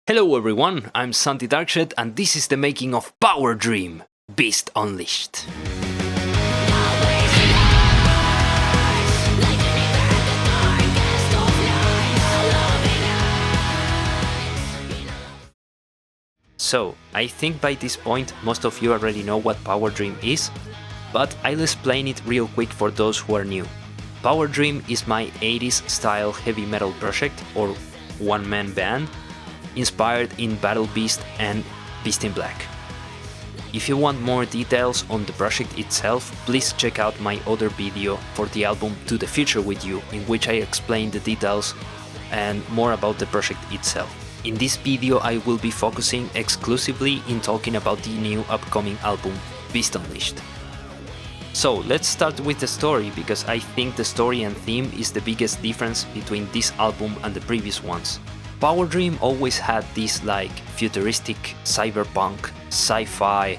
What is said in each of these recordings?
Hello everyone, I'm SantyDark and this is the making of PowerDream, Beast Unleashed. So, I think by this point most of you already know what PowerDream is, but I'll explain it real quick for those who are new. PowerDream is my 80s style heavy metal project or one-man band inspired in Battle Beast and Beast in Black. If you want more details on the project itself, please check out my other video for the album To the Future With You, in which I explain the details and more about the project itself. In this video I will be focusing exclusively in talking about the new upcoming album, Beast Unleashed. So let's start with the story, because I think the story and theme is the biggest difference between this album and the previous ones. PowerDream always had these futuristic, cyberpunk, sci-fi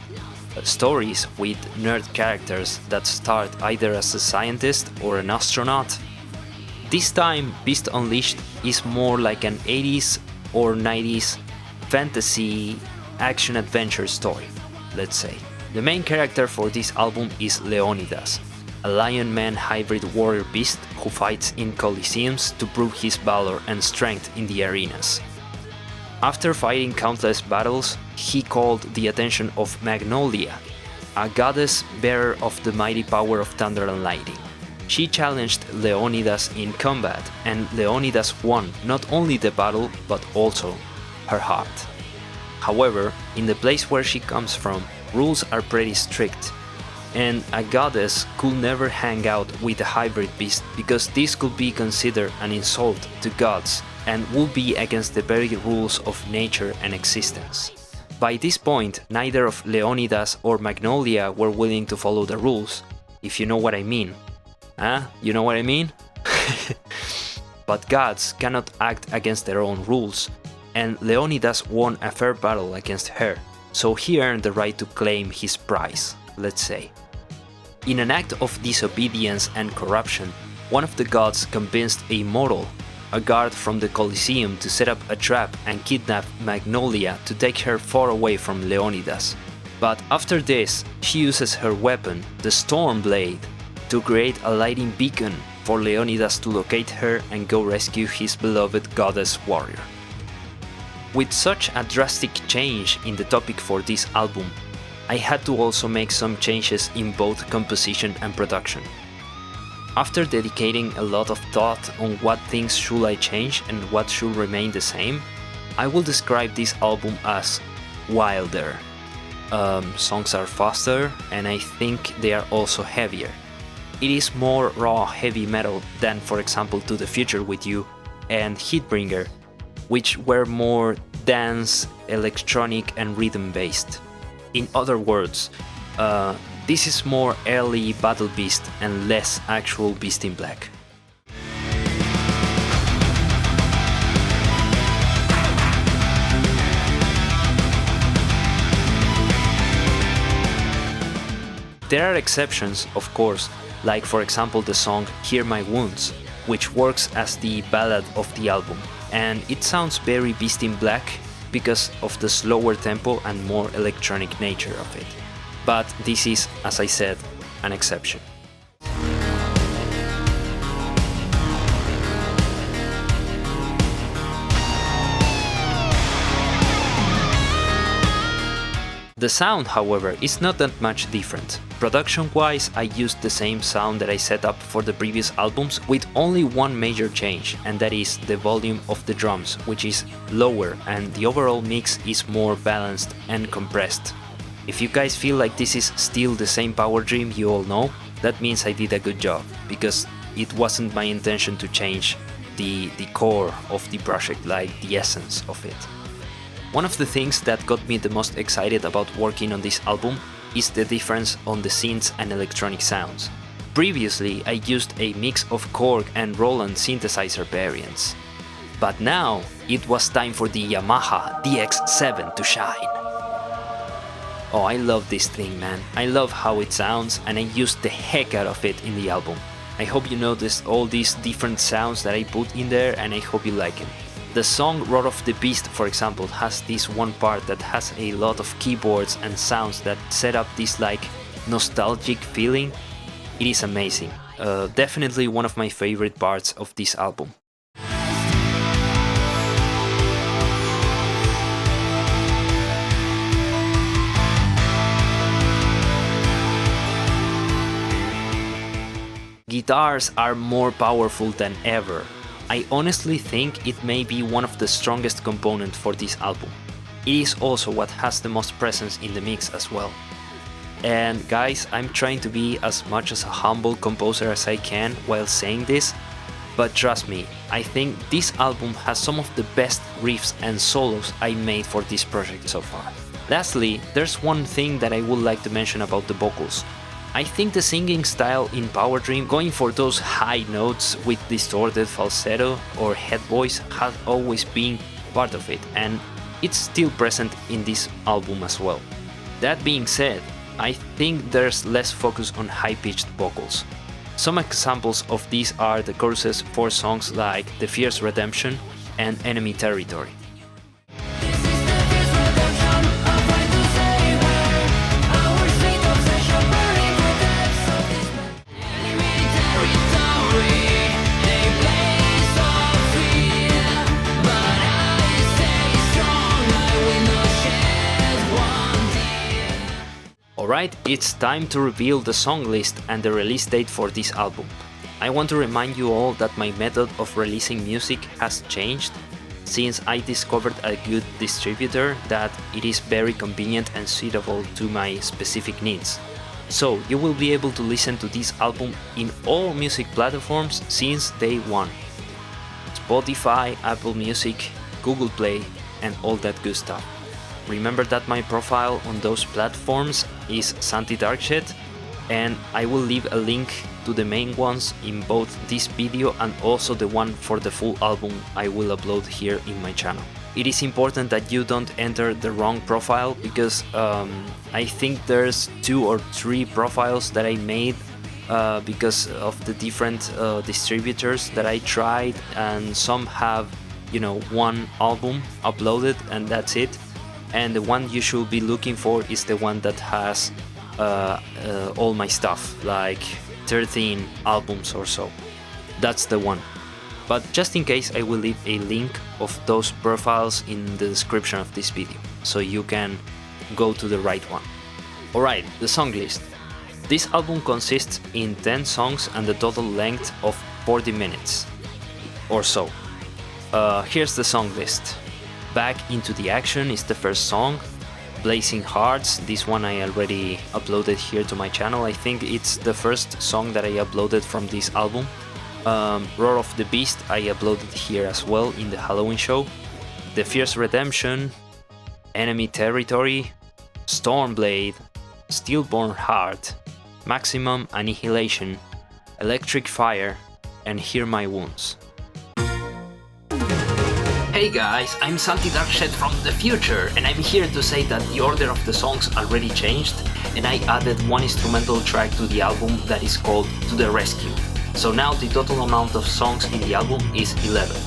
stories with nerd characters that start either as a scientist or an astronaut. This time Beast Unleashed is more like an 80s or 90s fantasy action-adventure story, let's say. The main character for this album is Leonidas, a lion-man hybrid warrior beast who fights in coliseums to prove his valor and strength in the arenas. After fighting countless battles, he called the attention of Magnolia, a goddess bearer of the mighty power of thunder and lightning. She challenged Leonidas in combat, and Leonidas won not only the battle but also her heart. However, in the place where she comes from, rules are pretty strict, and a goddess could never hang out with a hybrid beast because this could be considered an insult to gods and would be against the very rules of nature and existence. By this point, neither of Leonidas or Magnolia were willing to follow the rules, if you know what I mean. You know what I mean? But gods cannot act against their own rules, and Leonidas won a fair battle against her, so he earned the right to claim his prize, let's say. In an act of disobedience and corruption, one of the gods convinced a mortal, a guard from the Colosseum, to set up a trap and kidnap Magnolia to take her far away from Leonidas. But after this, she uses her weapon, the Storm Blade, to create a lighting beacon for Leonidas to locate her and go rescue his beloved goddess warrior. With such a drastic change in the topic for this album, I had to also make some changes in both composition and production. After dedicating a lot of thought on what things should I change and what should remain the same, I will describe this album as wilder. Songs are faster, and I think they are also heavier. It is more raw heavy metal than, for example, To the Future With You and Heatbringer, which were more dance, electronic and rhythm based. In other words, this is more early Battle Beast and less actual Beast in Black. There are exceptions, of course, like for example the song Hear My Wounds, which works as the ballad of the album, and it sounds very Beast in Black because of the slower tempo and more electronic nature of it. But this is, as I said, an exception. The sound, however, is not that much different. Production-wise, I used the same sound that I set up for the previous albums, with only one major change, and that is the volume of the drums, which is lower, and the overall mix is more balanced and compressed. If you guys feel like this is still the same PowerDream you all know, that means I did a good job, because it wasn't my intention to change the core of the project, like the essence of it. One of the things that got me the most excited about working on this album is the difference on the synths and electronic sounds. Previously, I used a mix of Korg and Roland synthesizer variants. But now, it was time for the Yamaha DX7 to shine. Oh, I love this thing, man. I love how it sounds, and I used the heck out of it in the album. I hope you noticed all these different sounds that I put in there, and I hope you like them. The song Roar of the Beast, for example, has this one part that has a lot of keyboards and sounds that set up this like nostalgic feeling. It is amazing. Definitely one of my favorite parts of this album. Guitars are more powerful than ever. I honestly think it may be one of the strongest components for this album. It is also what has the most presence in the mix as well. And guys, I'm trying to be as much as a humble composer as I can while saying this, but trust me, I think this album has some of the best riffs and solos I made for this project so far. Lastly, there's one thing that I would like to mention about the vocals. I think the singing style in PowerDream, going for those high notes with distorted falsetto or head voice, has always been part of it, and it's still present in this album as well. That being said, I think there's less focus on high-pitched vocals. Some examples of these are the choruses for songs like The Fierce Redemption and Enemy Territory. Alright, it's time to reveal the song list and the release date for this album. I want to remind you all that my method of releasing music has changed since I discovered a good distributor that it is very convenient and suitable to my specific needs. So you will be able to listen to this album in all music platforms since day one. Spotify, Apple Music, Google Play, and all that good stuff. Remember that my profile on those platforms is SantyDark, and I will leave a link to the main ones in both this video and also the one for the full album I will upload here in my channel. It is important that you don't enter the wrong profile because I think there's 2 or 3 profiles that I made because of the different distributors that I tried, and some have, you know, one album uploaded and that's it. And the one you should be looking for is the one that has all my stuff, like 13 albums or so. That's the one. But just in case, I will leave a link of those profiles in the description of this video, so you can go to the right one. Alright, the song list. This album consists in 10 songs and a total length of 40 minutes or so. Here's the song list. Back Into the Action is the first song. Blazing Hearts, this one I already uploaded here to my channel. I think it's the first song that I uploaded from this album. Roar of the Beast I uploaded here as well in the Halloween show. The Fierce Redemption, Enemy Territory, Stormblade, Stillborn Heart, Maximum Annihilation, Electric Fire, and Hear My Wounds. Hey guys, I'm SantyDark from the future, and I'm here to say that the order of the songs already changed, and I added one instrumental track to the album that is called To the Rescue. So now the total amount of songs in the album is 11.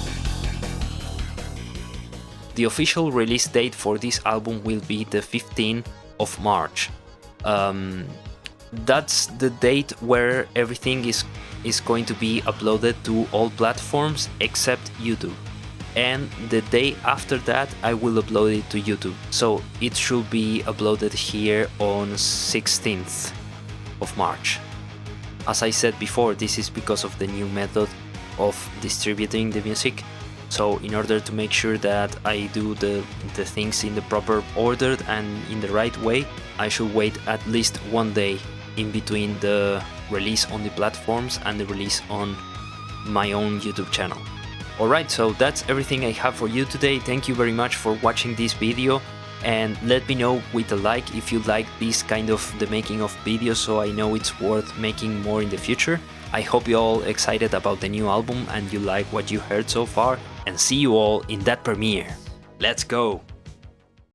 The official release date for this album will be the 15th of March. That's the date where everything is going to be uploaded to all platforms except YouTube. And the day after that I will upload it to YouTube, so it should be uploaded here on 16th of March. As I said before, this is because of the new method of distributing the music, so in order to make sure that I do the things in the proper order and in the right way, I should wait at least one day in between the release on the platforms and the release on my own YouTube channel. Alright, so that's everything I have for you today. Thank you very much for watching this video, and let me know with a like if you like this kind of the making of videos, so I know it's worth making more in the future. I hope you're all excited about the new album and you like what you heard so far, and see you all in that premiere. Let's go!